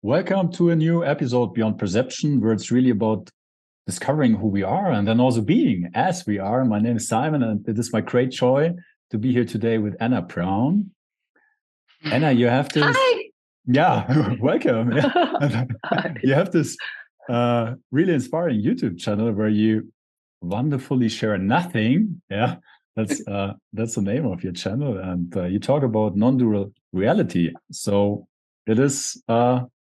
Welcome to a new episode Beyond Perception, where it's really about discovering who we are and then also being as we are. My name is Simon, and it is my great joy to be here today with Anna Brown. Anna, you have this, Hi. yeah, welcome. Yeah. Hi. You have this really inspiring YouTube channel where you wonderfully share nothing. Yeah, that's the name of your channel, and you talk about non-dual reality. So it is,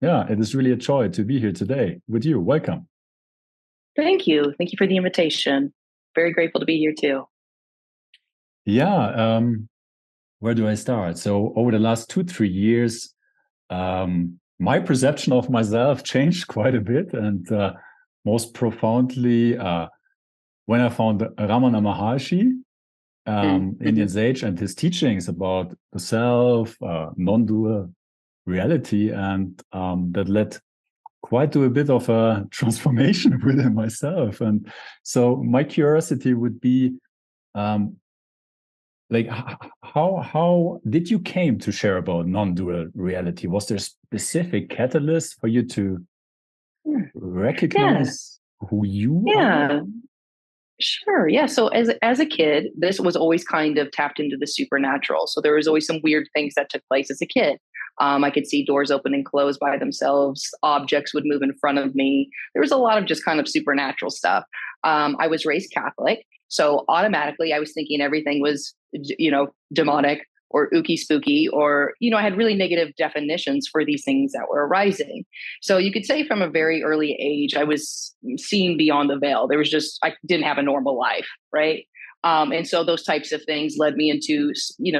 it is really a joy to be here today with you. Welcome. Thank you. Thank you for the invitation. Very grateful to be here too. Yeah, where do I start? So over the last 2-3 years, my perception of myself changed quite a bit, and most profoundly when I found Ramana Maharshi, Indian Mm-hmm. sage, and his teachings about the self, non-dual reality, and that led quite to a bit of a transformation within myself. And so my curiosity would be, um, like, how did you came to share about non-dual reality? Was there a specific catalyst for you to Yeah. recognize who you are? Yeah. Sure. Yeah. So as a kid, this was always kind of tapped into the supernatural. So there was always some weird things that took place as a kid. I could see doors open and close by themselves. Objects would move in front of me. There was a lot of just kind of supernatural stuff. I was raised Catholic, so automatically I was thinking everything was, demonic or ooky spooky, or I had really negative definitions for these things that were arising. So you could say from a very early age, I was seeing beyond the veil. There was just, I didn't have a normal life, right? And so those types of things led me into,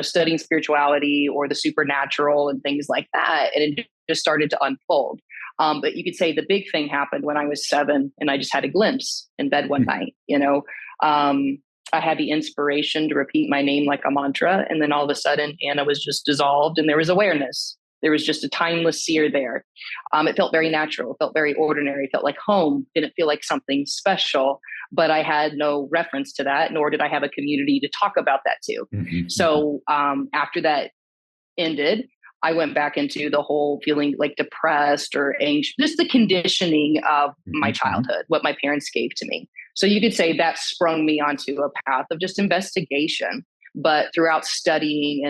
studying spirituality or the supernatural and things like that. And it just started to unfold. But you could say the big thing happened when I was 7 and I just had a glimpse in bed one night, I had the inspiration to repeat my name like a mantra. And then all of a sudden, Anna was just dissolved and there was awareness. There was just a timeless seer there. It felt very natural. It felt very ordinary. It felt like home. Didn't feel like something special. But I had no reference to that, nor did I have a community to talk about that to. So after that ended, I went back into the whole feeling like depressed or anxious, just the conditioning of my childhood, what my parents gave to me. So you could say that sprung me onto a path of just investigation. But throughout studying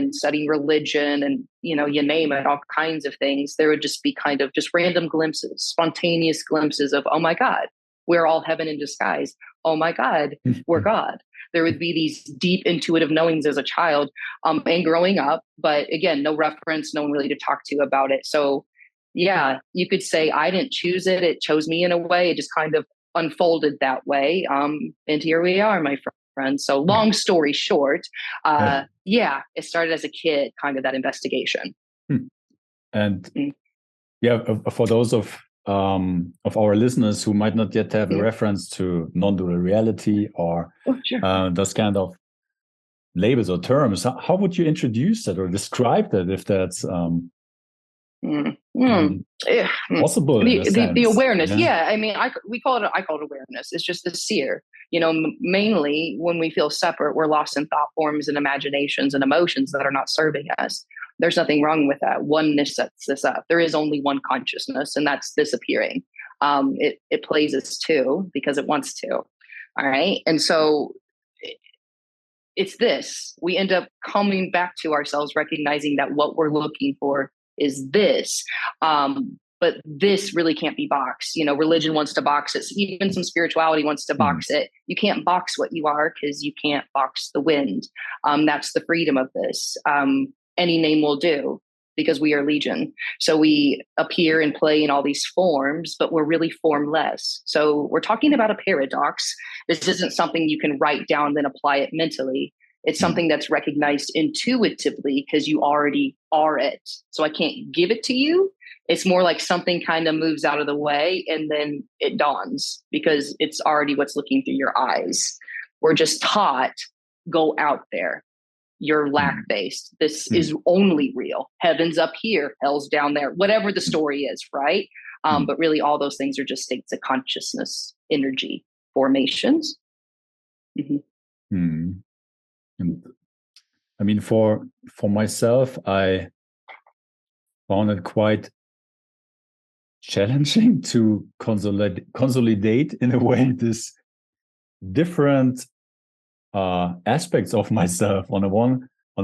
religion and, you name it, all kinds of things, there would just be kind of just random glimpses, spontaneous glimpses of, oh my God, we're all heaven in disguise. Oh my God, we're God. There would be these deep intuitive knowings as a child and growing up. But again, no reference, no one really to talk to about it. So yeah, you could say I didn't choose it. It chose me in a way. It just kind of unfolded that way. And here we are, my friend. So long story short, it started as a kid, kind of that investigation. And yeah, for those of our listeners who might not yet have a reference to non-dual reality or those kind of labels or terms, how would you introduce that or describe that, if that's possible in a The sense? awareness, yeah. I mean, I call it awareness. It's just the seer. Mainly when we feel separate, we're lost in thought forms and imaginations and emotions that are not serving us. There's nothing wrong with that. Oneness sets this up. There is only one consciousness, and that's disappearing. It plays us too because it wants to. All right, and so it's this. We end up coming back to ourselves, recognizing that what we're looking for is this. But this really can't be boxed. Religion wants to box it. Even some spirituality wants to box it. You can't box what you are because you can't box the wind. That's the freedom of this. Any name will do because we are legion. So we appear and play in all these forms, but we're really formless. So we're talking about a paradox. This isn't something you can write down and then apply it mentally. It's something that's recognized intuitively because you already are it. So I can't give it to you. It's more like something kind of moves out of the way and then it dawns because it's already what's looking through your eyes. We're just taught, go out there. You're lack-based. This is only real. Heaven's up here, hell's down there, whatever the story is, right? But really all those things are just states of consciousness, energy, formations. And I mean, for myself, I found it quite challenging to consolidate in a way this different aspects of myself. On the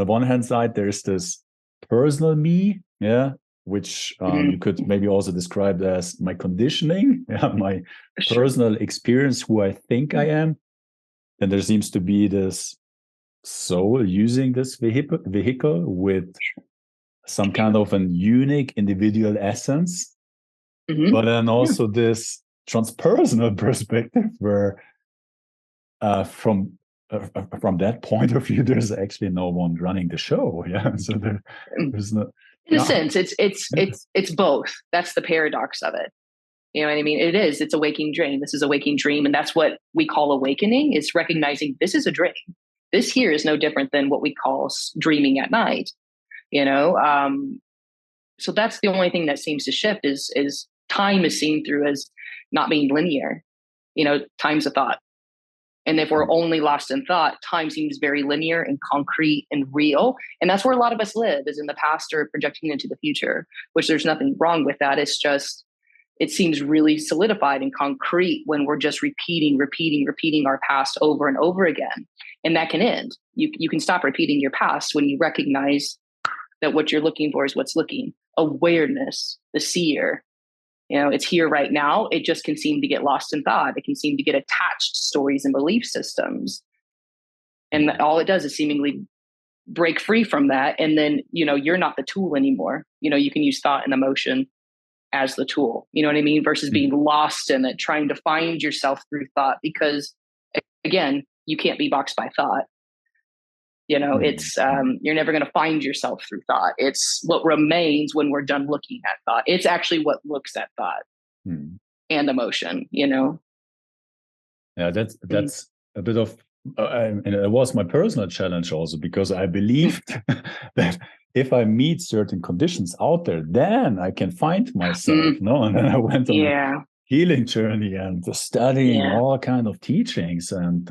one hand side, there's this personal me, yeah, which you could maybe also describe as my conditioning, yeah, my personal experience, who I think I am. And there seems to be this soul using this vehicle with some kind of an unique individual essence, but then also this transpersonal perspective where from that point of view, there's actually no one running the show. Yeah, so there's no. In a sense, it's both. That's the paradox of it. You know what I mean? It is. It's a waking dream. This is a waking dream, and that's what we call awakening. Is recognizing this is a dream. This here is no different than what we call dreaming at night. You know, so that's the only thing that seems to shift is time is seen through as not being linear. You know, time's a thought. And if we're only lost in thought, time seems very linear and concrete and real. And that's where a lot of us live, is in the past or projecting into the future, which there's nothing wrong with that. It's just, it seems really solidified and concrete when we're just repeating our past over and over again. And that can end. You can stop repeating your past when you recognize that what you're looking for is what's looking. Awareness, the seer. You know, it's here right now. It just can seem to get lost in thought. It can seem to get attached to stories and belief systems. And all it does is seemingly break free from that. And then, you know, you're not the tool anymore. You know, you can use thought and emotion as the tool, you know what I mean? Versus being lost in it, trying to find yourself through thought, because again, you can't be boxed by thought. You know, it's, you're never going to find yourself through thought. It's what remains when we're done looking at thought. It's actually what looks at thought and emotion, you know? Yeah, that's a bit of, and it was my personal challenge also, because I believed that if I meet certain conditions out there, then I can find myself. No, and then I went on a healing journey and studying all kind of teachings, and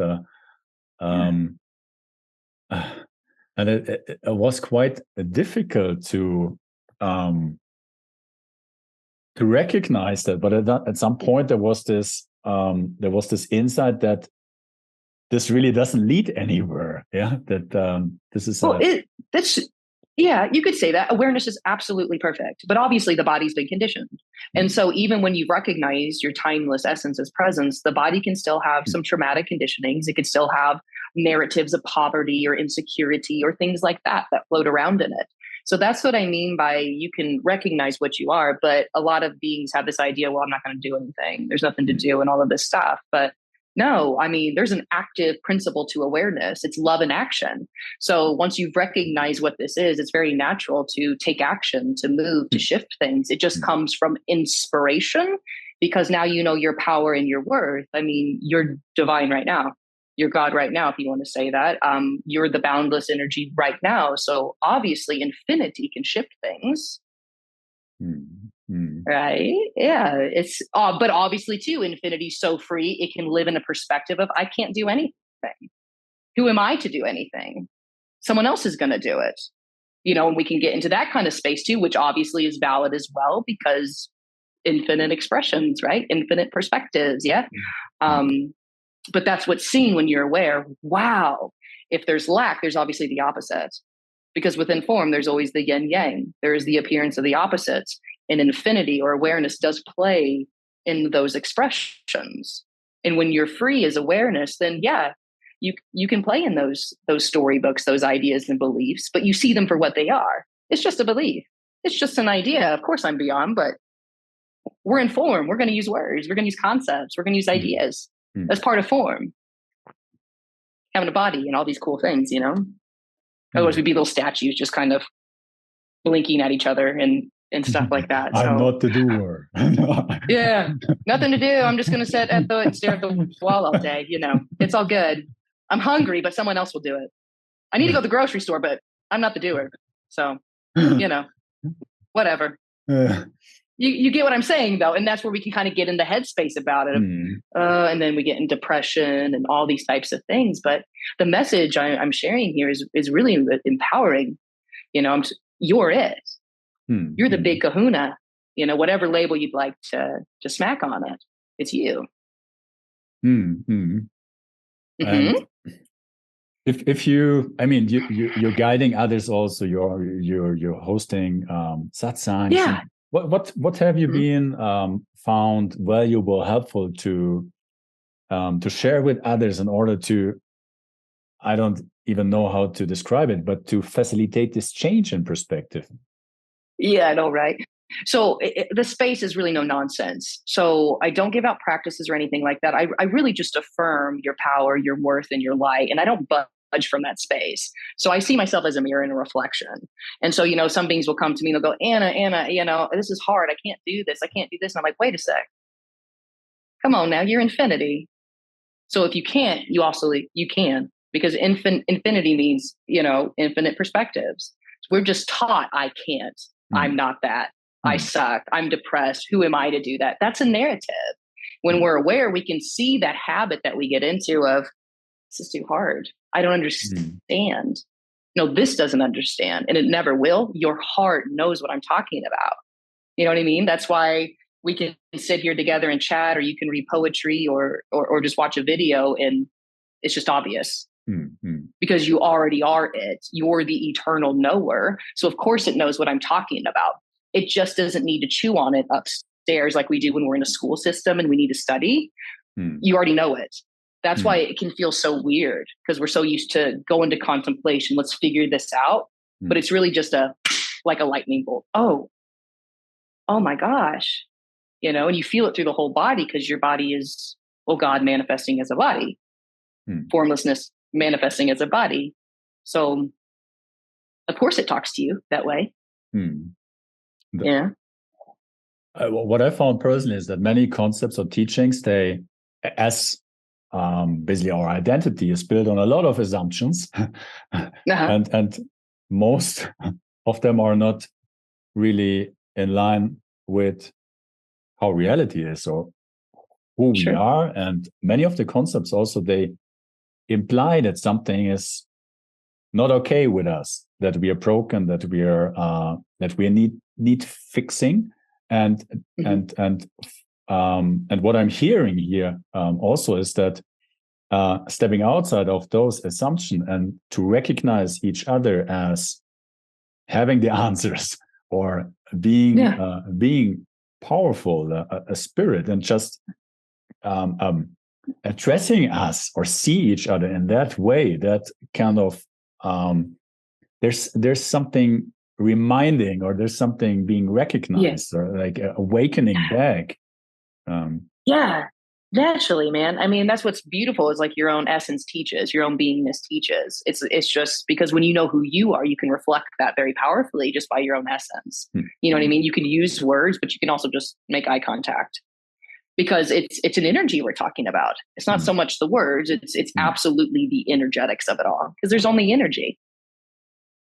it was quite difficult to recognize that. But at some point, there was this insight that this really doesn't lead anywhere. Yeah, that this is you could say that awareness is absolutely perfect, but obviously the body's been conditioned. And so even when you recognize your timeless essence as presence, the body can still have some traumatic conditionings. It could still have narratives of poverty or insecurity or things like that float around in it. So that's what I mean by you can recognize what you are, but a lot of beings have this idea, well, I'm not going to do anything. There's nothing to do and all of this stuff. But no, I mean, there's an active principle to awareness. It's love in action. So once you've recognized what this is, it's very natural to take action, to move, to shift things. It just comes from inspiration, because now you know your power and your worth. I mean, you're divine right now. You're God right now, if you want to say that. You're the boundless energy right now. So obviously infinity can shift things. Right? Yeah. It's but obviously too, infinity's so free, it can live in a perspective of I can't do anything. Who am I to do anything? Someone else is going to do it. You know, and we can get into that kind of space too, which obviously is valid as well, because infinite expressions, right? Infinite perspectives. Yeah. But that's what's seen when you're aware. Wow. If there's lack, there's obviously the opposite. Because within form, there's always the yin yang. There is the appearance of the opposites. And infinity or awareness does play in those expressions. And when you're free as awareness, then you can play in those storybooks, those ideas and beliefs, but you see them for what they are. It's just a belief. It's just an idea. Of course I'm beyond, but we're in form. We're going to use words. We're going to use concepts. We're going to use ideas. That's part of form. Having a body and all these cool things, you know? Otherwise we'd be little statues just kind of blinking at each other and stuff like that. I'm not the doer. Yeah, nothing to do. I'm just going to sit at and stare at the wall all day. You know, it's all good. I'm hungry, but someone else will do it. I need to go to the grocery store, but I'm not the doer. So, you know, whatever. You get what I'm saying, though. And that's where we can kind of get in the headspace about it. And then we get in depression and all these types of things. But the message I'm sharing here is really empowering. You know, you're it. You're the big kahuna. whatever label you'd like to smack on it, it's you. Mm-hmm. And Mm-hmm. if you, I mean, you're guiding others also. You're hosting satsangs. Yeah. And what have you Mm-hmm. been found valuable, helpful to share with others in order to, I don't even know how to describe it, but to facilitate this change in perspective? Yeah, I know, right? So the space is really no nonsense. So I don't give out practices or anything like that. I really just affirm your power, your worth, and your light. And I don't budge from that space. So I see myself as a mirror and a reflection. And so, some beings will come to me and they'll go, Anna, this is hard. I can't do this. I can't do this. And I'm like, wait a sec. Come on now, you're infinity. So if you can't, you can, because infinity means, infinite perspectives. We're just taught I can't. I'm not that. I suck. I'm depressed. Who am I to do that? That's a narrative. When we're aware, we can see that habit that we get into of, this is too hard. I don't understand. No, this doesn't understand, and it never will. Your heart knows what I'm talking about. You know what I mean? That's why we can sit here together and chat, or you can read poetry or just watch a video, and it's just obvious. Because you already are it. You're the eternal knower. So of course it knows what I'm talking about. It just doesn't need to chew on it upstairs like we do when we're in a school system and we need to study. You already know it. That's why it can feel so weird, because we're so used to going to contemplation. Let's figure this out. But it's really just like a lightning bolt. Oh my gosh. And you feel it through the whole body, because your body is, God manifesting as a body. Formlessness manifesting as a body. So of course it talks to you that way. Yeah. What I found personally is that many concepts or teachings, they, as basically our identity is built on a lot of assumptions, and most of them are not really in line with how reality is or who we are. And many of the concepts also, they imply that something is not okay with us, that we are broken, that we need fixing, and what I'm hearing here also is that stepping outside of those assumptions and to recognize each other as having the answers, or being powerful, a spirit, and just addressing us or see each other in that way, that kind of there's something reminding, or there's something being recognized, or like awakening back. Naturally, man. I mean, that's what's beautiful, is like your own essence teaches, your own beingness teaches. It's just because when you know who you are, you can reflect that very powerfully just by your own essence. You know what I mean? You can use words, but you can also just make eye contact, because it's an energy we're talking about. It's not so much the words, it's absolutely the energetics of it all, because there's only energy.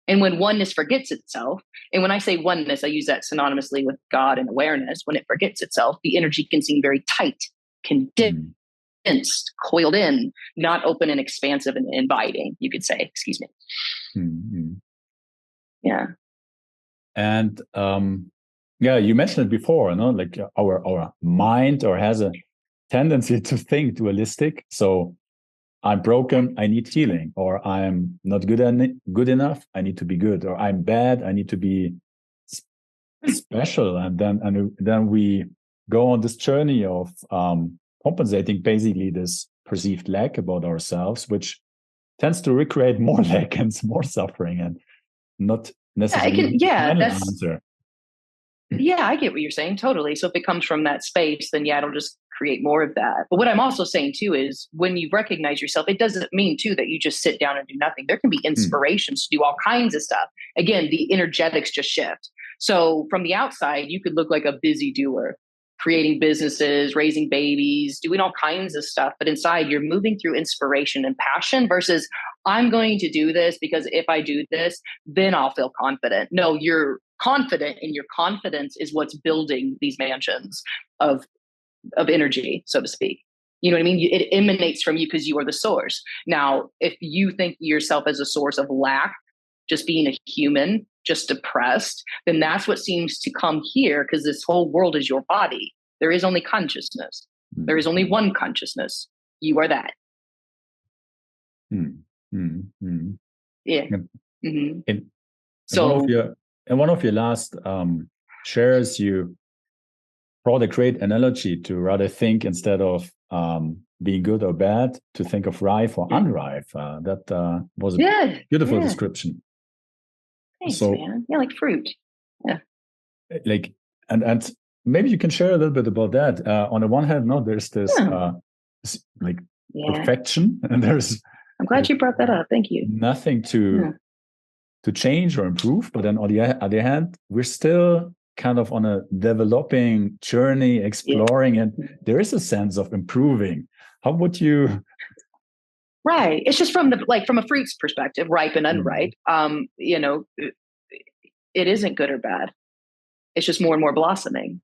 And when oneness forgets itself, and when I say oneness, I use that synonymously with God and awareness. When it forgets itself, the energy can seem very tight, condensed, coiled in, not open and expansive and inviting, you could say. Excuse me. Yeah. And you mentioned it before, like our mind, or has a tendency to think dualistic. So I'm broken, I need healing, or I'm not good enough, I need to be good, or I'm bad, I need to be special. And then we go on this journey of compensating basically this perceived lack about ourselves, which tends to recreate more lack and more suffering, and not necessarily the final answer. Yeah, I get what you're saying. Totally. So if it comes from that space, then it'll just create more of that. But what I'm also saying too is, when you recognize yourself, it doesn't mean too that you just sit down and do nothing. There can be inspirations to do all kinds of stuff. Again, the energetics just shift. So from the outside, you could look like a busy doer, creating businesses, raising babies, doing all kinds of stuff. But inside, you're moving through inspiration and passion, versus I'm going to do this because if I do this, then I'll feel confident. No, you're confident, and your confidence is what's building these mansions of energy, so to speak. You know what I mean? It emanates from you because you are the source. Now, if you think yourself as a source of lack, just being a human, just depressed, then that's what seems to come here, because this whole world is your body. There is only consciousness. There is only one consciousness. You are that. Yeah. In, in one of your last shares, you brought a great analogy to rather think, instead of being good or bad, to think of ripe or unripe. That was a beautiful description. Thanks, man. Yeah, like fruit. Yeah. Like, and maybe you can share a little bit about that. On the one hand, no, there's this perfection, and I'm glad you brought that up. Thank you. Nothing to change or improve, but then on the other hand, we're still kind of on a developing journey, exploring, and there is a sense of improving. How would you? Right. It's just from a fruit's perspective, ripe and unripe. It isn't good or bad. It's just more and more blossoming,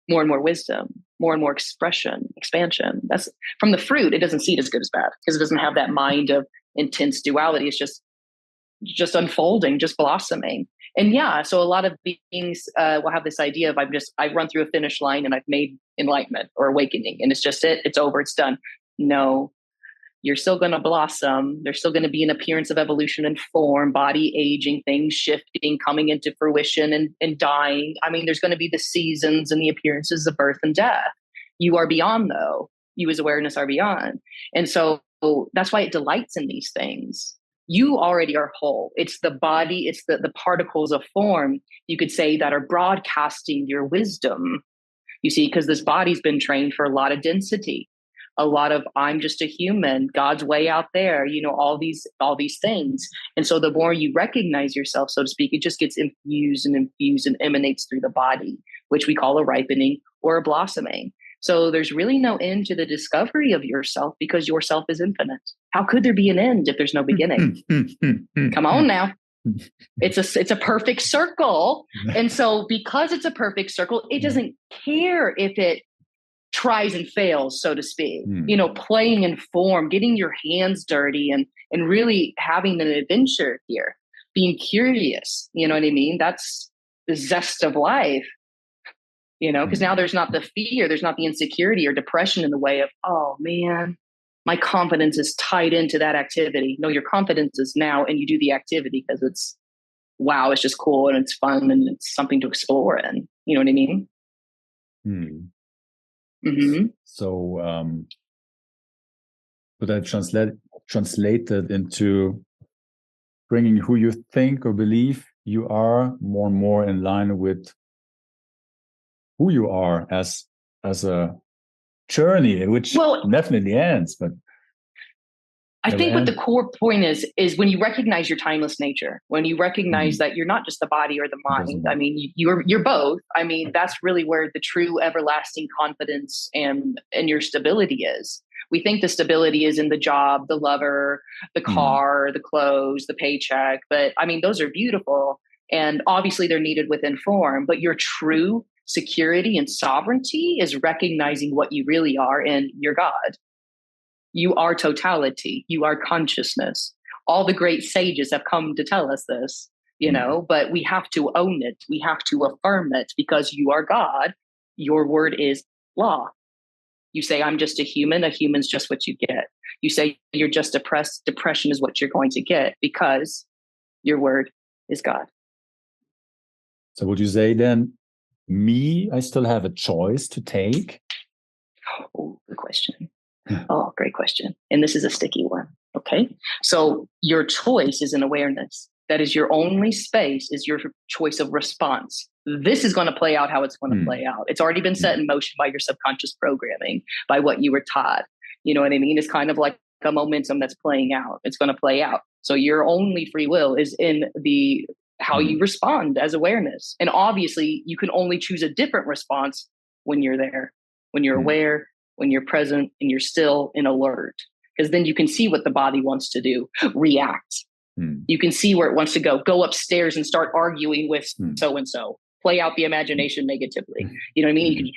more and more wisdom, more and more expansion. That's from the fruit. It doesn't see it as good as bad, because it doesn't have that mind of intense duality. It's just unfolding, just blossoming. And so a lot of beings will have this idea of I run through a finish line and I've made enlightenment or awakening, and it's just it's over, it's done. No, you're still going to blossom. There's still going to be an appearance of evolution and form, body aging, things shifting, coming into fruition and dying. I mean, there's going to be the seasons and the appearances of birth and death. You are beyond, though. You as awareness are beyond. And so that's why it delights in these things. You already are whole. It's the body, it's the particles of form, you could say, that are broadcasting your wisdom. You see, because this body's been trained for a lot of density, a lot of I'm just a human, God's way out there, all these things. And so the more you recognize yourself, so to speak, it just gets infused and emanates through the body, which we call a ripening or a blossoming. So there's really no end to the discovery of yourself, because yourself is infinite. How could there be an end if there's no beginning? Come on now. It's a perfect circle. And so because it's a perfect circle, it doesn't care if it tries and fails, so to speak. Playing in form, getting your hands dirty, and really having an adventure here, being curious. You know what I mean? That's the zest of life. Because now there's not the fear, there's not the insecurity or depression in the way of, oh man, my confidence is tied into that activity. No, your confidence is now, and you do the activity because it's just cool and it's fun and it's something to explore in. You know what I mean? So, but I translated into bringing who you think or believe you are more and more in line with who you are as a journey, which definitely ends, but I think what the core point is when you recognize your timeless nature, when you recognize that you're not just the body or the mind. I mean, you're both. I mean, that's really where the true everlasting confidence and your stability is. We think the stability is in the job, the lover, the car, the clothes, the paycheck. But I mean, those are beautiful. And obviously they're needed within form, but your true security and sovereignty is recognizing what you really are in your God. You are totality. You are consciousness. All the great sages have come to tell us this, but we have to own it. We have to affirm it, because you are God. Your word is law. You say, I'm just a human. A human's just what you get. You say you're just depressed. Depression is what you're going to get, because your word is God. So would you say then, I still have a choice to take? Oh, good question. Oh, great question. And this is a sticky one. Okay. So your choice is an awareness. That is your only space, is your choice of response. This is going to play out how it's going to play out. It's already been set in motion by your subconscious programming, by what you were taught. You know what I mean? It's kind of like a momentum that's playing out. It's going to play out. So your only free will is in how you respond as awareness. And obviously you can only choose a different response when you're there, when you're aware, when you're present, and you're still in alert, because then you can see what the body wants to do, react. You can see where it wants to go upstairs and start arguing with so-and-so, play out the imagination negatively. You know what I mean?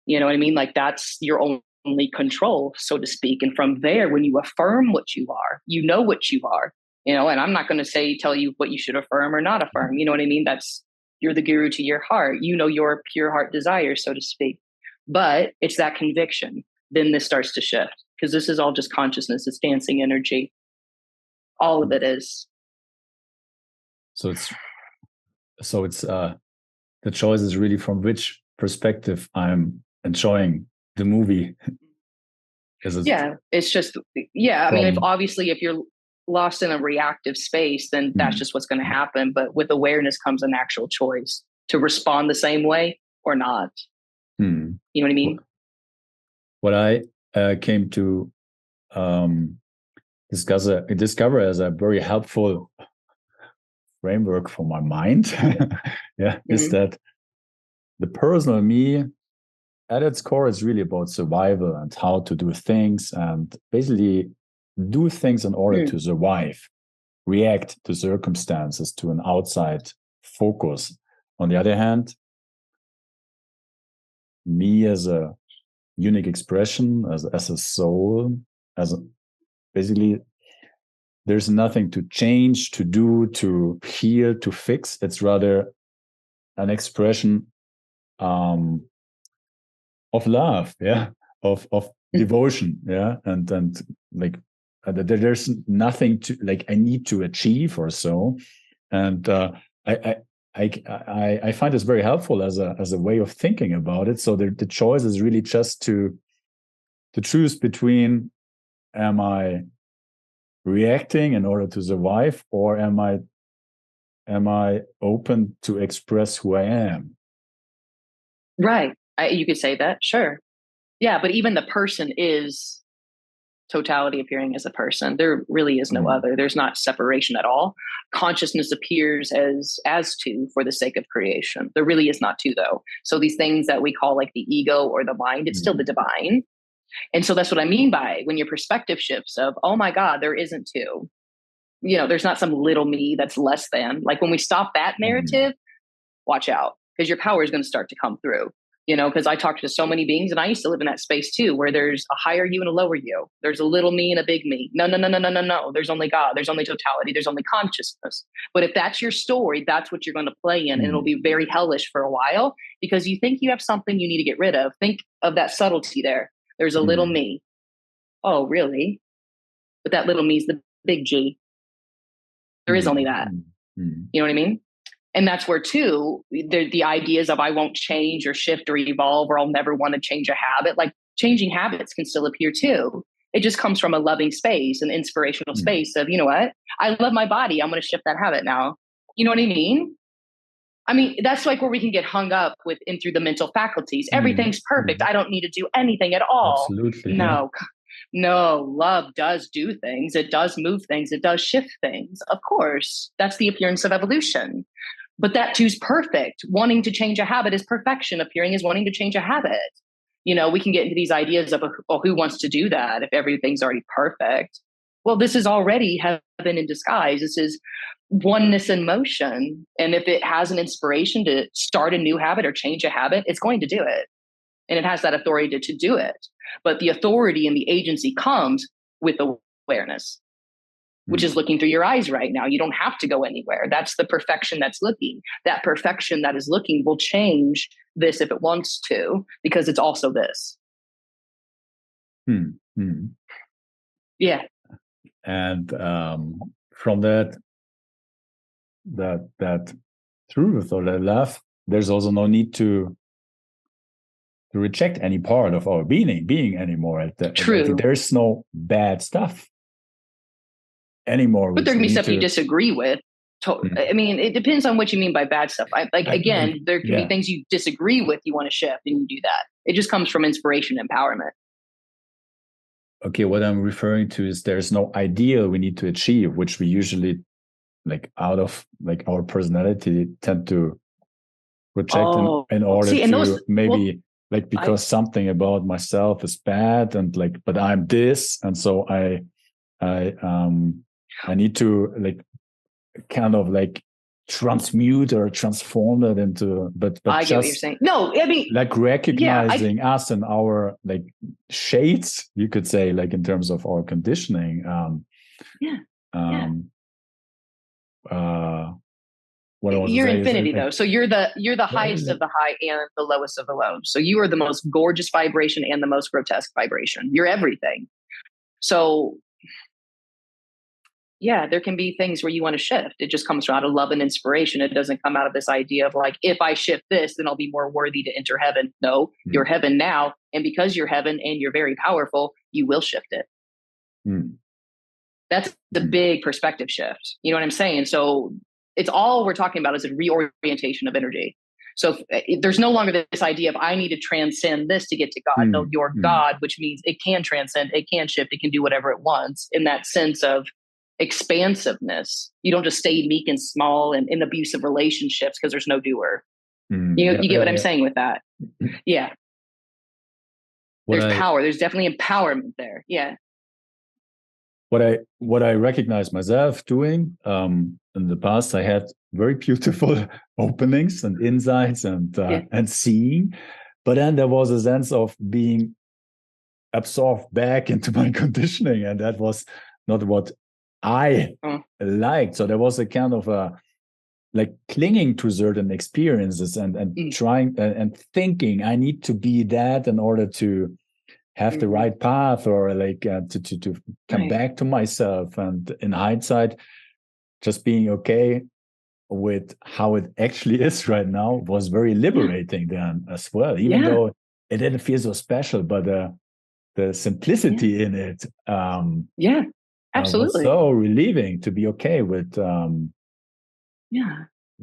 You know what I mean? Like, that's your only control, so to speak. And from there, when you affirm what you are, you know what you are, And I'm not going to tell you what you should affirm or not affirm. You know what I mean? You're the guru to your heart. Your pure heart desires, so to speak. But it's that conviction. Then this starts to shift, because this is all just consciousness. It's dancing energy. All of it is. So it's the choice is really from which perspective I'm enjoying the movie. It's just, I mean, if you're lost in a reactive space, then that's just what's going to happen. But with awareness comes an actual choice to respond the same way or not. You know what I mean? What I came to discover as a very helpful framework for my mind, is that the personal me, at its core, is really about survival and how to do things, and basically do things in order to survive, react to circumstances, to an outside focus. On the other hand, me as a unique expression, as a soul, basically, there's nothing to change, to do, to heal, to fix. It's rather an expression of love, of devotion, and like there's nothing to I need to achieve or so, and I find this very helpful as a way of thinking about it. So the choice is really just to choose between, am I reacting in order to survive, or am I open to express who I am? Right. You could say that, sure. Yeah, but even the person is totality appearing as a person. There really is no other. There's not separation at all. Consciousness appears as two for the sake of creation. There really is not two, though. So these things that we call like the ego or the mind, it's still the divine. And so that's what I mean by when your perspective shifts of, oh my God, there isn't two. There's not some little me that's less than. Like when we stop that narrative, watch out, because your power is going to start to come through. Because I talk to so many beings, and I used to live in that space too, where there's a higher you and a lower you. There's a little me and a big me. No. There's only God. There's only totality. There's only consciousness. But if that's your story, that's what you're going to play in. And it'll be very hellish for a while, because you think you have something you need to get rid of. Think of that subtlety there. There's a little me. Oh, really? But that little me is the big G. There is only that. You know what I mean? And that's where, too, the ideas of I won't change or shift or evolve, or I'll never want to change a habit. Like changing habits can still appear, too. It just comes from a loving space, an inspirational space of, you know what? I love my body. I'm going to shift that habit now. You know what I mean? I mean, that's like where we can get hung up with in through the mental faculties. Everything's perfect. I don't need to do anything at all. Absolutely. No, love does do things. It does move things. It does shift things. Of course, that's the appearance of evolution. But that too's perfect. Wanting to change a habit is perfection. Appearing is wanting to change a habit. We can get into these ideas of, who wants to do that if everything's already perfect? Well, this is already heaven in disguise. This is oneness in motion. And if it has an inspiration to start a new habit or change a habit, it's going to do it. And it has that authority to do it. But the authority and the agency comes with awareness, which is looking through your eyes right now. You don't have to go anywhere. That's the perfection that's looking. That perfection that is looking will change this if it wants to, because it's also this. Yeah. And from that truth or that love, there's also no need to reject any part of our being anymore. True. There's no bad stuff anymore. But there can be stuff you disagree with. I mean, it depends on what you mean by bad stuff. There can be things you disagree with, you want to shift, and you do that. It just comes from inspiration and empowerment. Okay, what I'm referring to is there's no ideal we need to achieve, which we usually, out of our personality, tend to reject in order to because something about myself is bad, and but I'm this, and so I need to kind of transmute or transform that into, but I get what you're saying. No, I mean, recognizing us and our shades, you could say, in terms of our conditioning. what I want to You're say is infinity though. So you're the highest of the high and the lowest of the low. So you are the most gorgeous vibration and the most grotesque vibration. You're everything. So yeah, there can be things where you want to shift. It just comes out of love and inspiration. It doesn't come out of this idea of like, if I shift this, then I'll be more worthy to enter heaven. No, you're heaven now. And because you're heaven and you're very powerful, you will shift it. That's the big perspective shift. You know what I'm saying? So it's all we're talking about is a reorientation of energy. So if there's no longer this idea of I need to transcend this to get to God. No, you're God, which means it can transcend, it can shift, it can do whatever it wants in that sense of expansiveness. You don't just stay meek and small and in abusive relationships because there's no doer. You get what I'm saying with that? Yeah. There's power. There's definitely empowerment there. Yeah. What I recognize myself doing in the past, I had very beautiful openings and insights and seeing, but then there was a sense of being absorbed back into my conditioning, and that was not what I liked. So there was a kind of a like clinging to certain experiences and trying and thinking I need to be that in order to have the right path, or like to come back to myself. And in hindsight, just being okay with how it actually is right now was very liberating then as well, even though it didn't feel so special, but the simplicity in it absolutely was so relieving to be okay with the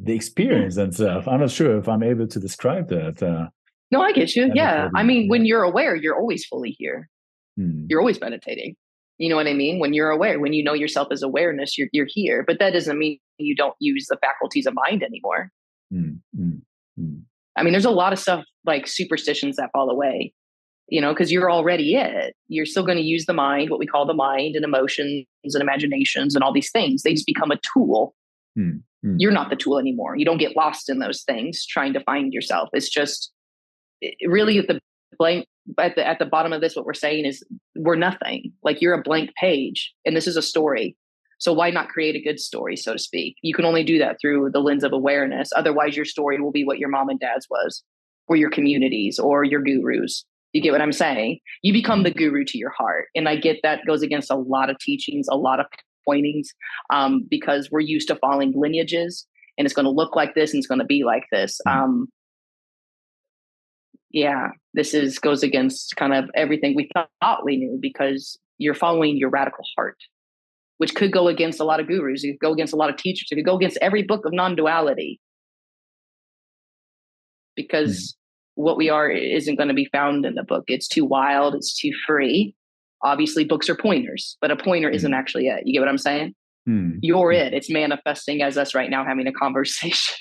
experience and stuff. I'm not sure if I'm able to describe that. No, I get you. Yeah. I mean, when you're aware, you're always fully here. You're always meditating. You know what I mean? When you're aware, when you know yourself as awareness, you're here. But that doesn't mean you don't use the faculties of mind anymore. I mean, there's a lot of stuff like superstitions that fall away, you know, because you're already it. You're still going to use the mind, what we call the mind, and emotions and imaginations and all these things. They just become a tool. You're not the tool anymore. You don't get lost in those things trying to find yourself. It's just really at the blank at the bottom of this, what we're saying is we're nothing. Like you're a blank page and this is a story. So why not create a good story, so to speak? You can only do that through the lens of awareness. Otherwise your story will be what your mom and dad's was, or your communities, or your gurus. You get what I'm saying? You become the guru to your heart. And I get that goes against a lot of teachings, a lot of pointings, because we're used to following lineages and it's going to look like this and it's going to be like this. This goes against kind of everything we thought we knew, because you're following your radical heart, which could go against a lot of gurus. It could go against a lot of teachers. It could go against every book of non-duality, because what we are isn't going to be found in the book. It's too wild. It's too free. Obviously, books are pointers, but a pointer isn't actually it. You get what I'm saying? You're it. It's manifesting as us right now having a conversation.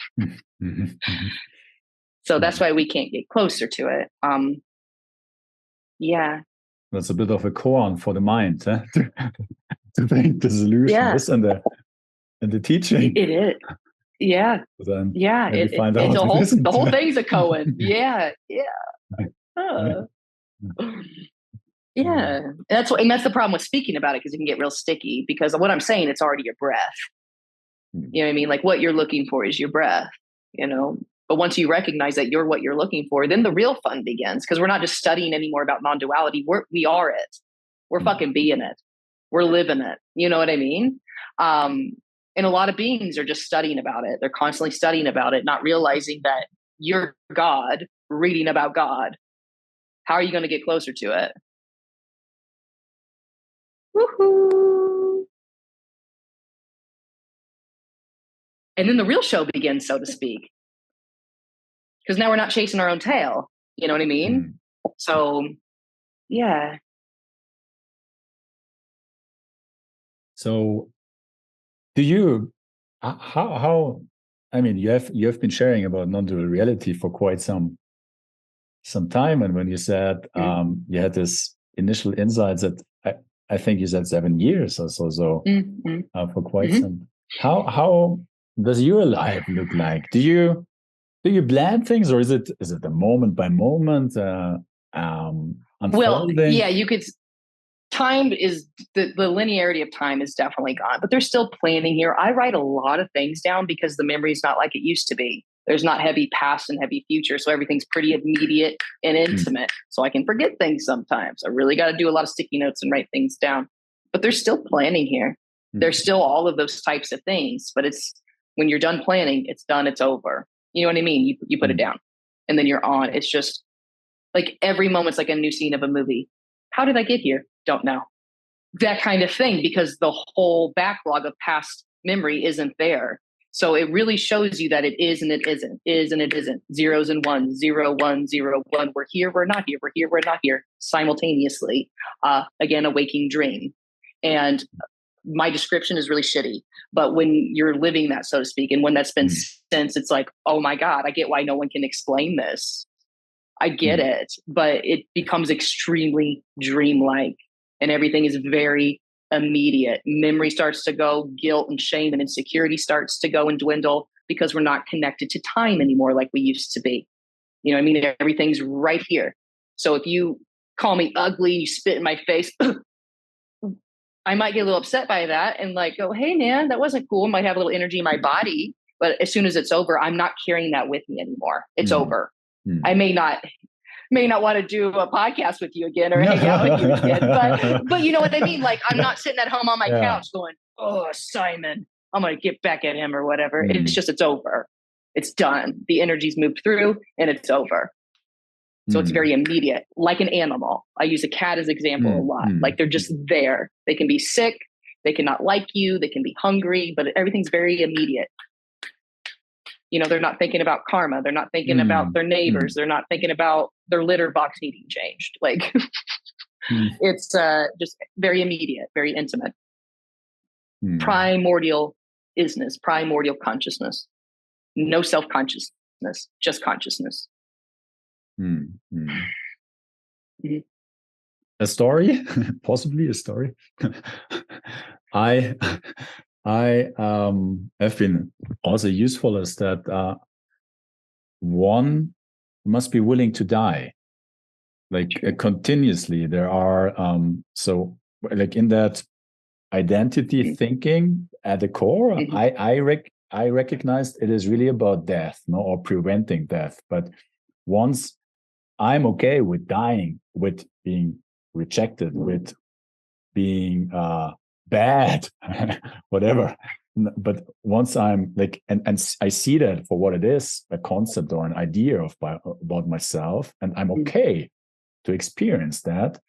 So that's why we can't get closer to it. That's a bit of a koan for the mind, huh? to think the solution is and the teaching. It is. Yeah. The whole thing's a koan. And that's the problem with speaking about it, because it can get real sticky, because what I'm saying, it's already your breath. You know what I mean? Like what you're looking for is your breath, you know? But once you recognize that you're what you're looking for, then the real fun begins, because we're not just studying anymore about non-duality. We are it. We're fucking being it. We're living it. You know what I mean? And a lot of beings are just studying about it. They're constantly studying about it, not realizing that you're God reading about God. How are you going to get closer to it? Woohoo! And then the real show begins, so to speak. Because now we're not chasing our own tail. You know what I mean? So, yeah. So, do you, how, I mean, you have been sharing about non-dual reality for quite some time. And when you said you had this initial insights that I think you said 7 years or so, for quite some. How does your life look like? Do you plan things, or is it a moment by moment unfolding? Well, yeah, you could time is the linearity of time is definitely gone, but there's still planning here. I write a lot of things down because the memory is not like it used to be. There's not heavy past and heavy future. So everything's pretty immediate and intimate. So I can forget things sometimes. I really got to do a lot of sticky notes and write things down, but there's still planning here. There's still all of those types of things, but it's when you're done planning, it's done, it's over. You know what I mean? You put it down and then you're on. It's just like every moment's like a new scene of a movie. How did I get here? Don't know. That kind of thing, because the whole backlog of past memory isn't there. So it really shows you that it is and it isn't, is and it isn't, zeros and ones, 0, 1, 0, 1. We're here, we're not here, we're here, we're not here, simultaneously. Again, a waking dream. And my description is really shitty, but when you're living that, so to speak, and when that's been since, it's like, oh my God, I get why no one can explain this. I get it, but it becomes extremely dreamlike and everything is very immediate. Memory starts to go, guilt and shame and insecurity starts to go and dwindle because we're not connected to time anymore like we used to be. You know what I mean? Everything's right here. So if you call me ugly, you spit in my face, I might get a little upset by that and like, go, hey man, that wasn't cool. I might have a little energy in my body, but as soon as it's over, I'm not carrying that with me anymore. It's over. I may not want to do a podcast with you again or hang out with you again, but you know what I mean? Like, I'm not sitting at home on my couch going, oh, Simon, I'm going to get back at him or whatever. It's just, it's over. It's done. The energy's moved through and it's over. So it's very immediate, like an animal. I use a cat as an example a lot. Like they're just there. They can be sick. They cannot like you. They can be hungry, but everything's very immediate. You know, they're not thinking about karma. They're not thinking about their neighbors. They're not thinking about their litter box needing changed. Like it's just very immediate, very intimate. Primordial isness, primordial consciousness. No self-consciousness, just consciousness. A story, possibly a story. I have been also useful is that one must be willing to die, like continuously. There are so like in that identity thinking at the core, I recognized it is really about death, no, or preventing death. But once I'm okay with dying, with being rejected, with being bad, whatever. But once I'm like, and I see that for what it is, a concept or an idea of about myself, and I'm okay to experience that,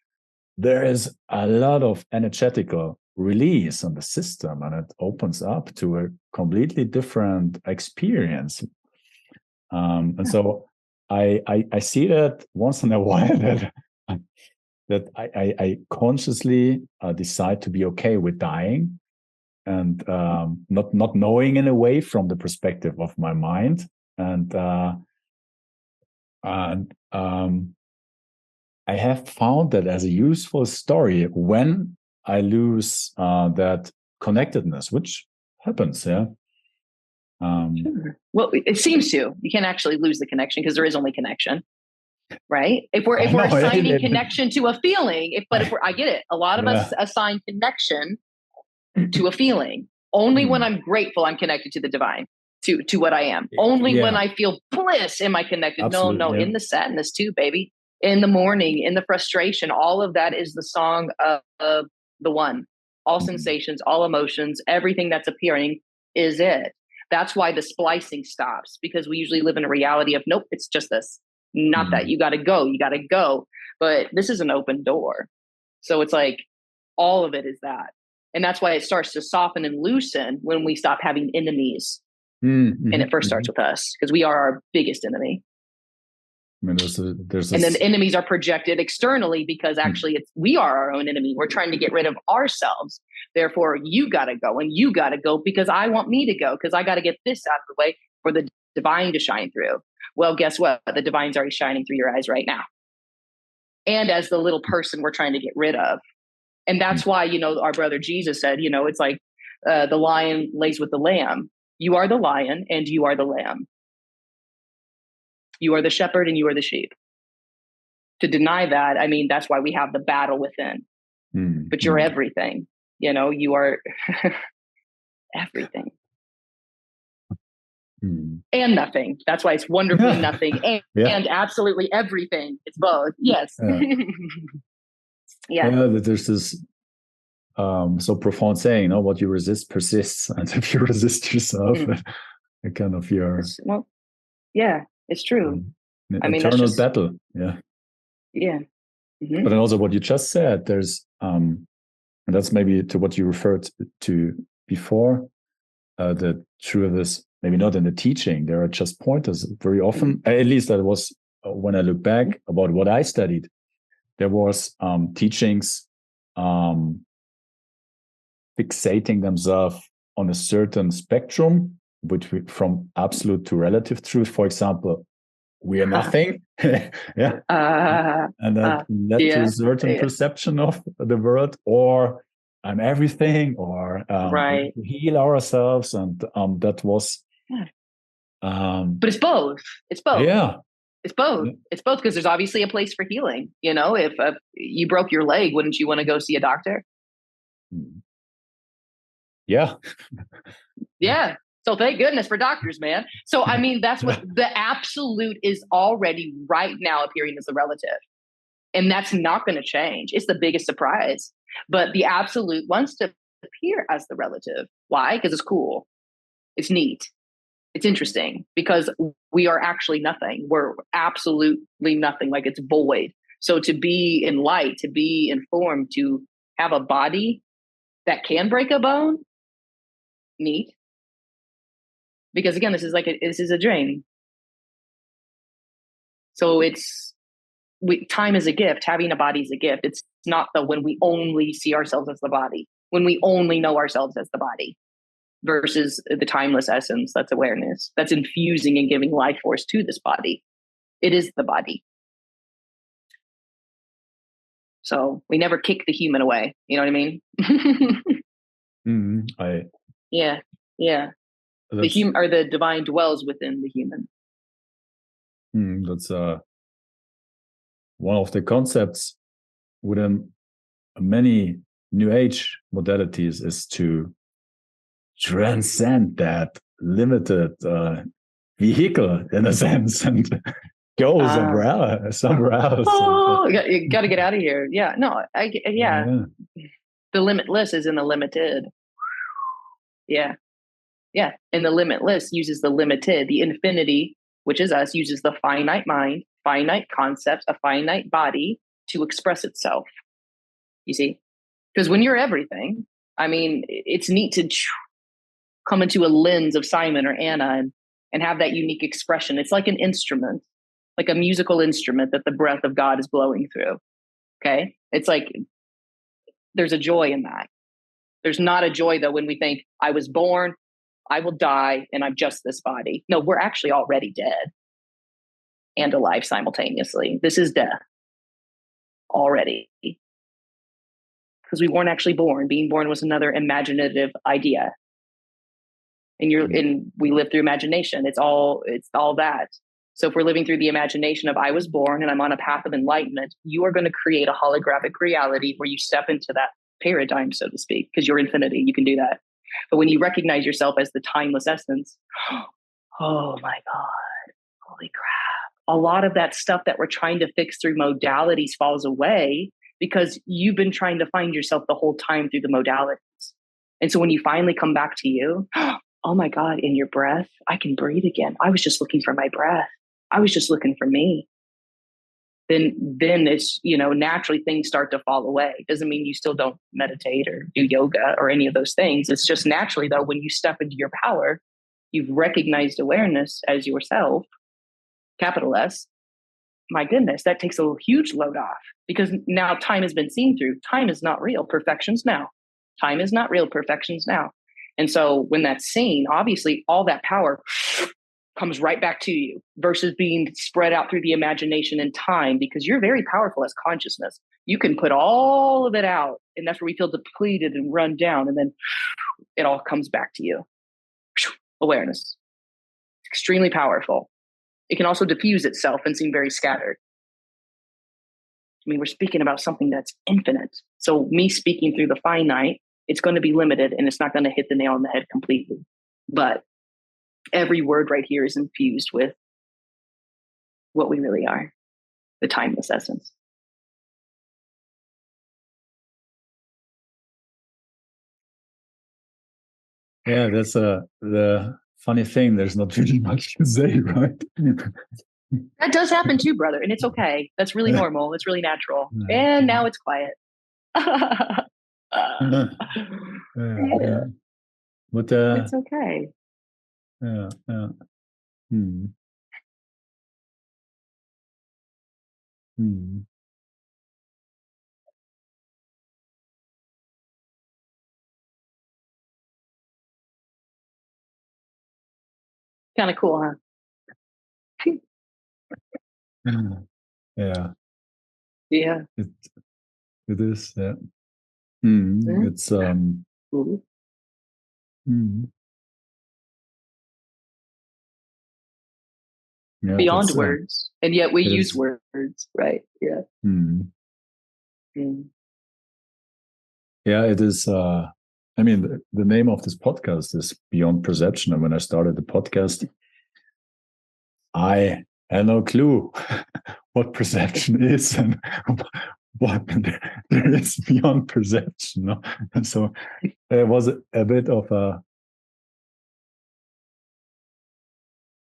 there is a lot of energetical release on the system, and it opens up to a completely different experience. And so I see that once in a while that I consciously decide to be okay with dying, and not knowing in a way from the perspective of my mind, and I have found that as a useful story when I lose that connectedness, which happens, Sure. Well, it seems to. You can't actually lose the connection because there is only connection, right? If we're assigning connection to a feeling, I get it. A lot of us assign connection to a feeling. Only when I'm grateful, I'm connected to the divine, to what I am. Only when I feel bliss am I connected. Absolutely, in the sadness too, baby. In the mourning, in the frustration, all of that is the song of the one. All sensations, all emotions, everything that's appearing is it. That's why the splicing stops, because we usually live in a reality of, nope, it's just this. Not that. You got to go. But this is an open door. So it's like all of it is that. And that's why it starts to soften and loosen when we stop having enemies. And it first starts with us, because we are our biggest enemy. I mean, and then the enemies are projected externally, because actually we are our own enemy. We're trying to get rid of ourselves. Therefore, you got to go and you got to go because I want me to go, because I got to get this out of the way for the divine to shine through. Well, guess what? The divine's already shining through your eyes right now. And as the little person we're trying to get rid of. And that's why, our brother Jesus said, it's like the lion lays with the lamb. You are the lion and you are the lamb. You are the shepherd and you are the sheep. To deny that, I mean, that's why we have the battle within. but you're everything. You are everything. And nothing. That's why it's wonderfully nothing and absolutely everything. It's both. Yes. Yeah. There's this so profound saying, what you resist persists. And if you resist yourself, kind of your... Well, yeah, it's true. Eternal battle. Yeah. Yeah. Mm-hmm. But then also what you just said, there's, and that's maybe to what you referred to before, that through this, maybe not in the teaching, there are just pointers very often, at least that was when I look back about what I studied, there was teachings fixating themselves on a certain spectrum, from absolute to relative truth. For example, we are nothing. And that led to a certain perception of the world, or I'm everything, or we heal ourselves. And that was... but it's both. It's both. Yeah. It's both. It's both, because there's obviously a place for healing. If you broke your leg, wouldn't you want to go see a doctor? Yeah. Yeah. So thank goodness for doctors, man. So, that's what the absolute is already right now appearing as the relative. And that's not going to change. It's the biggest surprise. But the absolute wants to appear as the relative. Why? Because it's cool. It's neat. It's interesting, because we are actually nothing. We're absolutely nothing. Like, it's void. So to be in light, to be informed, to have a body that can break a bone, neat. Because again, this is a dream. So time is a gift. Having a body is a gift. It's not when we only see ourselves as the body, when we only know ourselves as the body, versus the timeless essence. That's awareness. That's infusing and giving life force to this body. It is the body. So we never kick the human away. You know what I mean? Yeah. The human, or the divine, dwells within the human. That's one of the concepts within many New Age modalities, is to transcend that limited vehicle, in a sense, and go somewhere else. Oh, you got to get out of here. Yeah. No. The limitless is in the limited. Yeah. And the limitless uses the limited. The infinity, which is us, uses the finite mind, finite concepts, a finite body to express itself. You see? Because when you're everything, it's neat to come into a lens of Simon or Anna and have that unique expression. It's like an instrument, like a musical instrument that the breath of God is blowing through. Okay? It's like there's a joy in that. There's not a joy, though, when we think, I was born, I will die, and I'm just this body. No, we're actually already dead and alive simultaneously. This is death already. Because we weren't actually born. Being born was another imaginative idea. And we live through imagination. It's all that. So if we're living through the imagination of I was born and I'm on a path of enlightenment, you are going to create a holographic reality where you step into that paradigm, so to speak, because you're infinity. You can do that. But when you recognize yourself as the timeless essence, oh my God, holy crap. A lot of that stuff that we're trying to fix through modalities falls away, because you've been trying to find yourself the whole time through the modalities. And so when you finally come back to you, oh my God, in your breath, I can breathe again. I was just looking for my breath. I was just looking for me. Then it's, naturally things start to fall away. It doesn't mean you still don't meditate or do yoga or any of those things. It's just naturally, though, when you step into your power, you've recognized awareness as yourself, capital S. My goodness, that takes a huge load off, because now time has been seen through. Time is not real. Perfection's now. Time is not real. Perfection's now. And so when that's seen, obviously all that power comes right back to you, versus being spread out through the imagination and time, because you're very powerful as consciousness. You can put all of it out, and that's where we feel depleted and run down, and then it all comes back to you. Awareness. Extremely powerful. It can also diffuse itself and seem very scattered. mean, we're speaking about something that's infinite. So me speaking through the finite, it's going to be limited and it's not going to hit the nail on the head completely. But every word right here is infused with what we really are, the timeless essence. Yeah, that's the funny thing. There's not really much to say, right? That does happen too, brother. And it's okay. That's really normal. It's really natural. And now it's quiet. Yeah. But it's okay. yeah. Hmm. Hmm. Kind of cool, huh? Yeah. Yeah. It is. Yeah. Mm-hmm. It's hmm. Yeah, Beyond that's words. And yet we it use is. words, right? Yeah. Hmm. Mm. Yeah, it is. I mean, the name of this podcast is Beyond Perception. And when I started the podcast, I had no clue what perception is and what there is beyond perception. No? And so it was a bit of a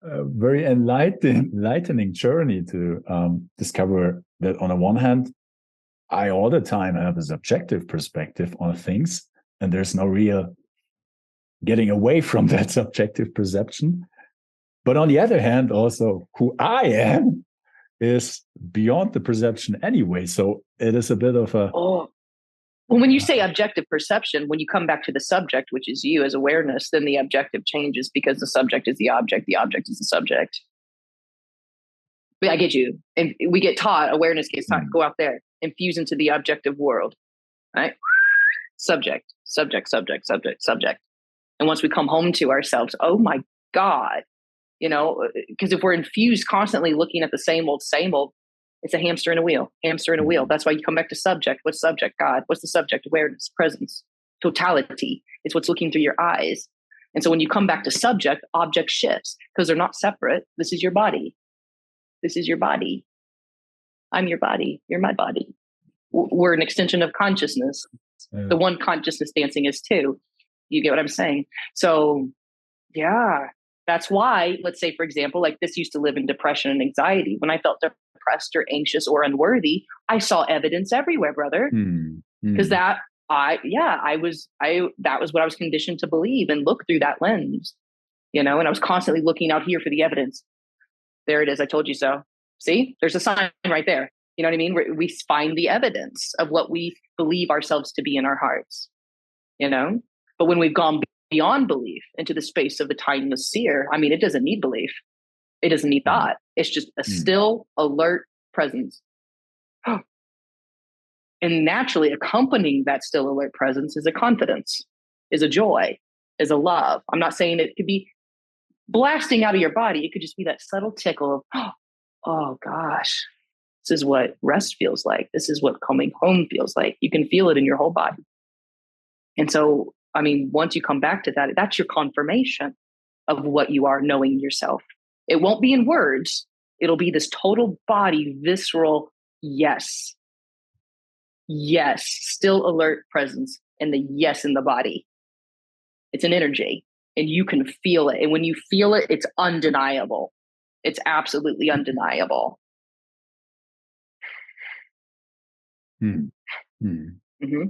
very enlightening journey to discover that on the one hand, I all the time have a subjective perspective on things, and there's no real getting away from that subjective perception. But on the other hand, also who I am is beyond the perception anyway. So it is a bit of a Oh, well, when you say objective perception, when you come back to the subject, which is you as awareness, then the objective changes because the subject is the object is the subject. But I get you. And we get taught, awareness gets taught, go out there, infuse into the objective world, right? Subject, subject, subject, subject, subject. And once we come home to ourselves, oh my God, because if we're infused constantly looking at the same old, it's a hamster in a wheel, hamster in a wheel. That's why you come back to subject. What's subject? God. What's the subject? Awareness, presence, totality. It's what's looking through your eyes. And so when you come back to subject, object shifts because they're not separate. This is your body. This is your body. I'm your body. You're my body. We're an extension of consciousness. The one consciousness dancing is two. You get what I'm saying? So, yeah, that's why, let's say, for example, like this used to live in depression and anxiety. When I felt depressed or anxious or unworthy, I saw evidence everywhere, brother. Because that was what I was conditioned to believe and look through that lens, and I was constantly looking out here for the evidence. There it is. I told you so. See, there's a sign right there. You know what I mean? We find the evidence of what we believe ourselves to be in our hearts, But when we've gone beyond belief into the space of the timeless seer, I mean, it doesn't need belief. It doesn't need thought. It's just a still, alert presence. And naturally accompanying that still alert presence is a confidence, is a joy, is a love. I'm not saying it could be blasting out of your body. It could just be that subtle tickle of, oh gosh, this is what rest feels like. This is what coming home feels like. You can feel it in your whole body. And so, I mean, once you come back to that, that's your confirmation of what you are knowing yourself. It won't be in words. It'll be this total body, visceral, yes, still alert presence, and the yes in the body. It's an energy and you can feel it. And when you feel it, it's undeniable. It's absolutely undeniable. Mm-hmm.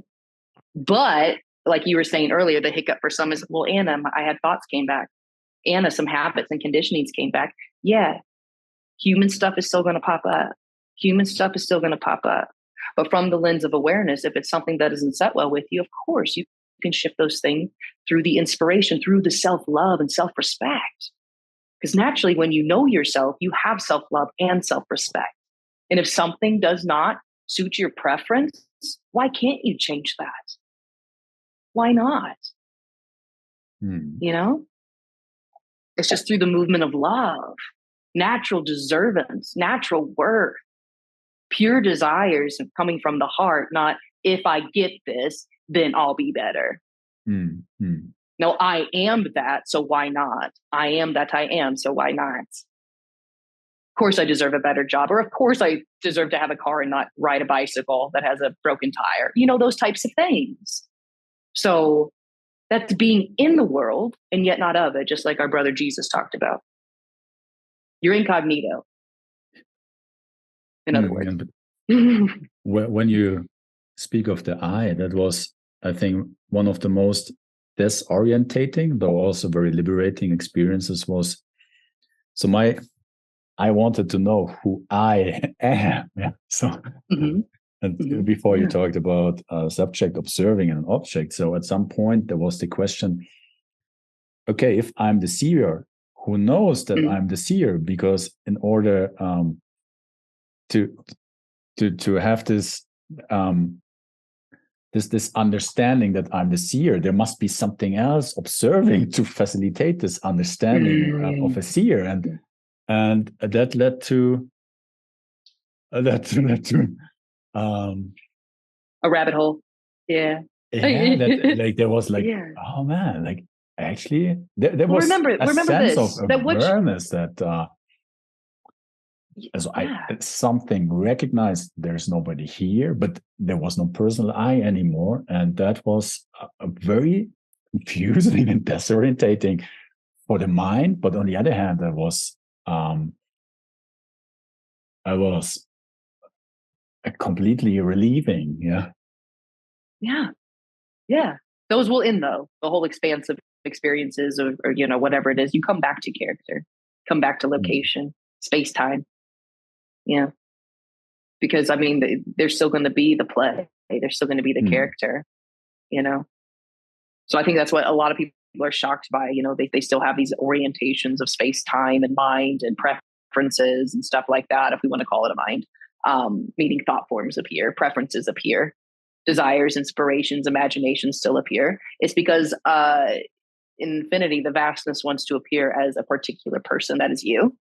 But like you were saying earlier, the hiccup for some is, well, Anna, I had thoughts came back. Anna, some habits and conditionings came back. Yeah, human stuff is still going to pop up. Human stuff is still going to pop up. But from the lens of awareness, if it's something that doesn't set well with you, of course, you can shift those things through the inspiration, through the self-love and self-respect. Because naturally, when you know yourself, you have self-love and self-respect. And if something does not suit your preference, why can't you change that? Why not? It's just through the movement of love, natural deservance, natural worth, pure desires coming from the heart, not if I get this, then I'll be better. No, I am that, so why not? I am that I am, so why not? Of course I deserve a better job, or of course I deserve to have a car and not ride a bicycle that has a broken tire. Those types of things. So that's being in the world and yet not of it, just like our brother Jesus talked about. You're incognito, in other words. When you speak of the I, that was, I think, one of the most disorientating, though also very liberating experiences was, so I wanted to know who I am. Yeah. So, and before you talked about subject observing an object. So at some point there was the question, okay, if I'm the seer, who knows that I'm the seer? Because in order to have this this understanding that I'm the seer, there must be something else observing to facilitate this understanding of a seer, and that led to a rabbit hole. Yeah. That, like, there was like, oh man, like actually there was a sense this, of awareness that so something recognized there's nobody here, but there was no personal I anymore, and that was a very confusing and disorientating for the mind. But on the other hand, I was completely relieving. Yeah. Those will end though. The whole expanse of experiences or whatever it is. You come back to character, come back to location, space, time. Yeah. Because I mean, there's still going to be the play. There's still going to be the character, So I think that's what a lot of people are shocked by. They still have these orientations of space, time, and mind and preferences and stuff like that, if we want to call it a mind. Meaning thought forms appear, preferences appear, desires, inspirations, imaginations still appear. It's because in infinity, the vastness wants to appear as a particular person that is you.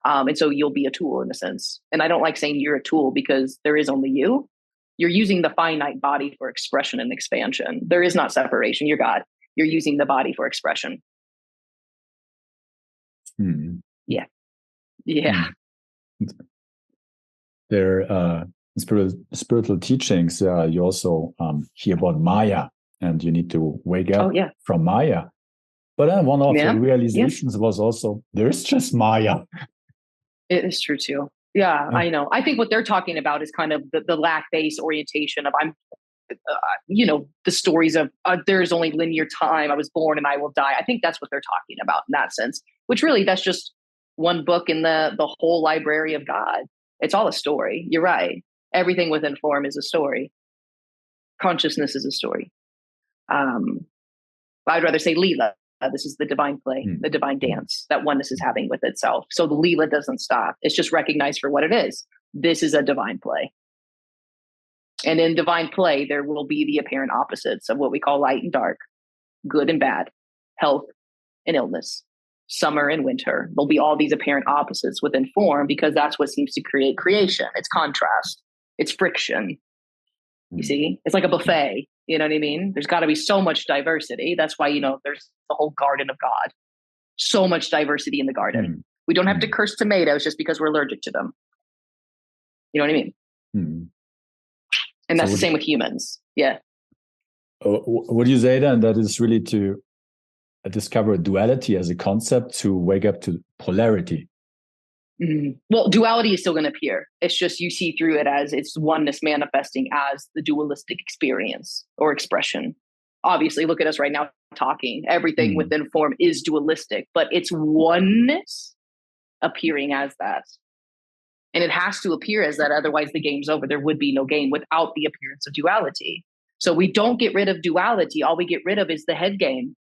And so you'll be a tool in a sense. And I don't like saying you're a tool because there is only you. You're using the finite body for expression and expansion. There is not separation. You're God. You're using the body for expression. Yeah. There spiritual teachings, you also hear about Maya, and you need to wake up from Maya. But then one of the realizations was also, there's just Maya. It is true too. Yeah, I know. I think what they're talking about is kind of the lack-based orientation of the stories of there's only linear time. I was born and I will die. I think that's what they're talking about in that sense, which really that's just one book in the whole library of God. It's all a story. You're right. Everything within form is a story. Consciousness is a story. I'd rather say Leela. This is the divine play, the divine dance that oneness is having with itself. So the Leela doesn't stop. It's just recognized for what it is. This is a divine play. And in divine play, there will be the apparent opposites of what we call light and dark, good and bad, health and illness, summer and winter. There'll be all these apparent opposites within form because that's what seems to create creation. It's contrast. It's friction. You see, it's like a buffet. You know what I mean? There's got to be so much diversity. That's why, there's the whole garden of God. So much diversity in the garden. We don't have to curse tomatoes just because we're allergic to them. You know what I mean? And that's the same with humans. Yeah. Would you say then that is really to discover duality as a concept, to wake up to polarity? Well, duality is still going to appear. It's just you see through it as it's oneness manifesting as the dualistic experience or expression. Obviously, look at us right now talking. Everything within form is dualistic, but it's oneness appearing as that. And it has to appear as that. Otherwise, the game's over. There would be no game without the appearance of duality. So we don't get rid of duality. All we get rid of is the head game.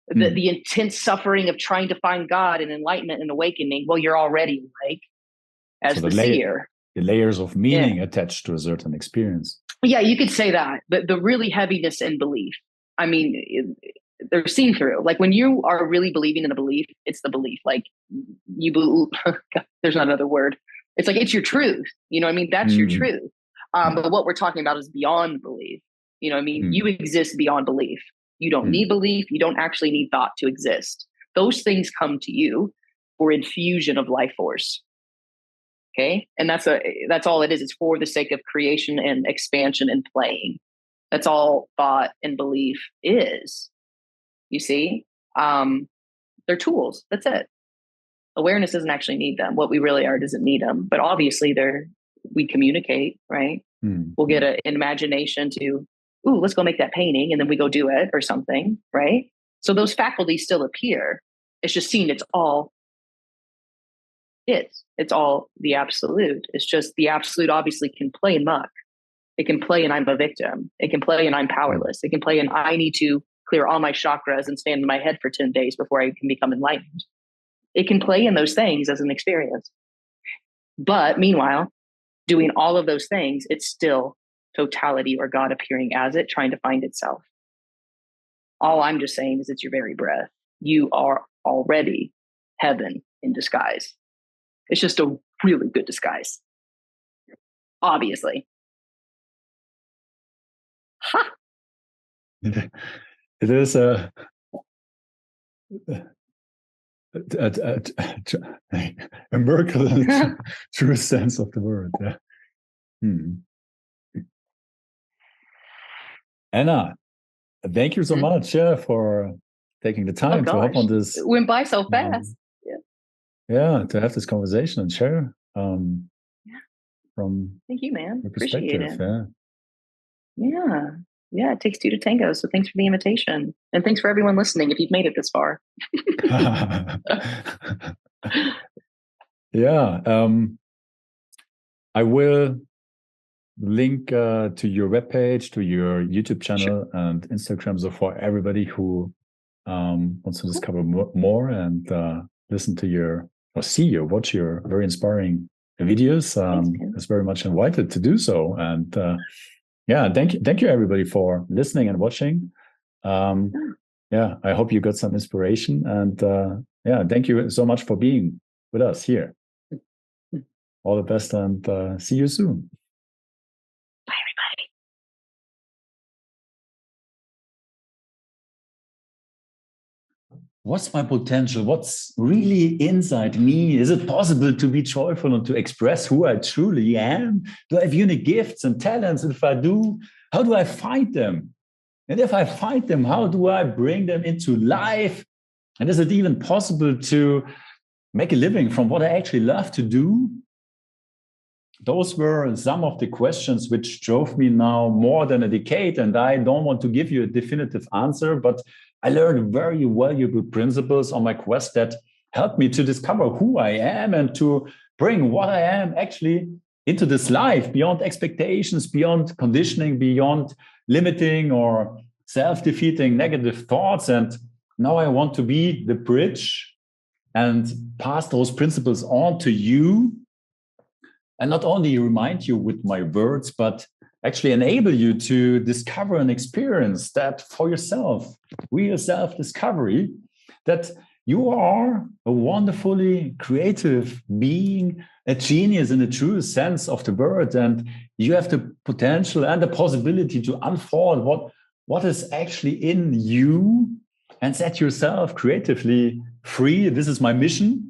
The intense suffering of trying to find God and enlightenment and awakening. Well, you're already awake as the seer. The layers of meaning attached to a certain experience. Yeah, you could say that. The really heaviness in belief. I mean, they're seen through. Like when you are really believing in a belief, it's the belief. Like you believe, there's not another word. It's like, it's your truth. You know what I mean? That's your truth. But what we're talking about is beyond belief. You know what I mean? You exist beyond belief. You don't need belief. You don't actually need thought to exist. Those things come to you for infusion of life force. Okay. And that's all it is. It's for the sake of creation and expansion and playing. That's all thought and belief is. You see? They're tools. That's it. Awareness doesn't actually need them. What we really are doesn't need them. But obviously we communicate, right? We'll get an imagination to, ooh, let's go make that painting. And then we go do it or something, right? So those faculties still appear. It's just seen, it's all the absolute. It's just the absolute obviously can play in muck. It can play and I'm a victim. It can play and I'm powerless. It can play and I need to clear all my chakras and stand in my head for 10 days before I can become enlightened. It can play in those things as an experience. But meanwhile, doing all of those things, it's still totality or God appearing as it, trying to find itself. All I'm just saying is it's your very breath. You are already heaven in disguise. It's just a really good disguise. Obviously. Ha! It is a miracle in the true sense of the word. Yeah. Anna, thank you so much for taking the time to hop on this. It went by so fast. Yeah, to have this conversation and share from thank you, man. your Appreciate perspective. it. Yeah, it takes two to tango. So thanks for the invitation. And thanks for everyone listening if you've made it this far. Yeah. I will link to your webpage, to your YouTube channel and Instagram. So for everybody who wants to discover more and listen to watch your very inspiring videos, is very much invited to do so. And thank you everybody for listening and watching. I hope you got some inspiration, and thank you so much for being with us here. All the best, and see you soon. Bye, everybody. What's my potential? What's really inside me? Is it possible to be joyful and to express who I truly am? Do I have unique gifts and talents? If I do, how do I find them? And if I find them, how do I bring them into life? And is it even possible to make a living from what I actually love to do? Those were some of the questions which drove me now more than a decade. And I don't want to give you a definitive answer, but I learned very valuable principles on my quest that helped me to discover who I am and to bring what I am actually into this life, beyond expectations, beyond conditioning, beyond limiting or self-defeating negative thoughts. And now I want to be the bridge and pass those principles on to you. And not only remind you with my words, but actually enable you to discover and experience that for yourself, real self-discovery, that you are a wonderfully creative being, a genius in the true sense of the word, and you have the potential and the possibility to unfold what is actually in you and set yourself creatively free. This is my mission.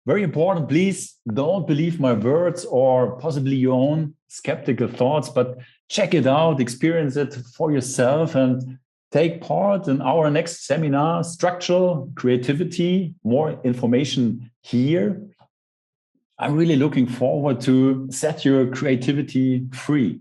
Very important, please don't believe my words or possibly your own skeptical thoughts, but check it out, experience it for yourself, and take part in our next seminar, Structural Creativity. More information here. I'm really looking forward to set your creativity free.